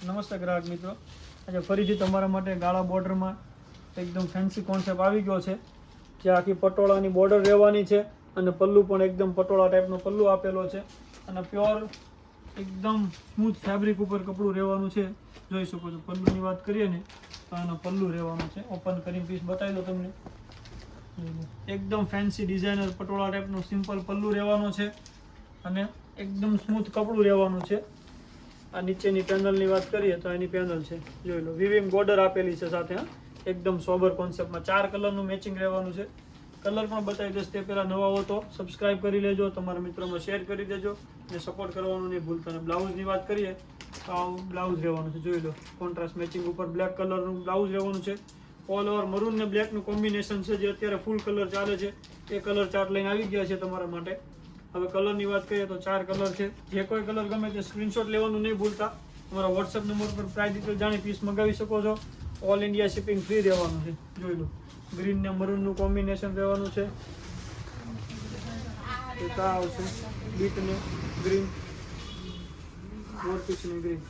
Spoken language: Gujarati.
નમસ્તે ગ્રાહક મિત્રો, આજે ફરીથી તમારા માટે ગાળા બોર્ડરમાં એકદમ ફેન્સી કોન્સેપ્ટ આવી ગયો છે, જે આખી પટોળાની બોર્ડર રહેવાની છે અને પલ્લુ પણ એકદમ પટોળા ટાઈપનો પલ્લુ આપેલો છે અને પ્યોર એકદમ સ્મૂથ ફેબ્રિક ઉપર કપડું રહેવાનું છે. જોઈ શકો છો. પલ્લુની વાત કરીએ ને તો આનો પલ્લુ રહેવાનું છે. ઓપન કરીને પીસ બતાવી દો તમને. એકદમ ફેન્સી ડિઝાઇનર પટોળા ટાઈપનું સિમ્પલ પલ્લુ રહેવાનો છે અને એકદમ સ્મૂથ કપડું રહેવાનું છે. આ નીચેની પેનલની વાત કરીએ તો એની પેનલ છે, જોઈ લો. વિવિંગ બોર્ડર આપેલી છે સાથે. એકદમ સોબર કોન્સેપ્ટમાં 4 કલરનું મેચિંગ રહેવાનું છે. કલર પણ બતાવી દઈશ. તે પહેલાં નવા હો તો સબસ્ક્રાઈબ કરી લેજો, તમારા મિત્રોમાં શેર કરી દેજો અને સપોર્ટ કરવાનું નહીં ભૂલતા. અને બ્લાઉઝની વાત કરીએ તો આવું બ્લાઉઝ રહેવાનું છે, જોઈ લો. કોન્ટ્રાસ્ટ મેચિંગ ઉપર બ્લેક કલરનું બ્લાઉઝ રહેવાનું છે. ઓલ ઓવર મરૂન ને બ્લેકનું કોમ્બિનેશન છે, જે અત્યારે ફૂલ કલર ચાલે છે. એ કલર ચાર્ટ લઈને આવી ગયા છે તમારા માટે. હવે કલરની વાત કરીએ તો 4 કલર છે. જે કોઈ કલર ગમે તે સ્ક્રીનશોટ લેવાનું નહીં ભૂલતા. તમારા વોટ્સએપ નંબર પર પ્રાઇસ ડિટેલ જાણી પીસ મંગાવી શકો છો. ઓલ ઇન્ડિયા શિપિંગ ફ્રી રહેવાનું છે, જોઈ લો. ગ્રીન ને મરૂનનું કોમ્બિનેશન રહેવાનું છે. એક આ આવશે બીટ ને ગ્રીન, 4 પીસ ને ગ્રીન.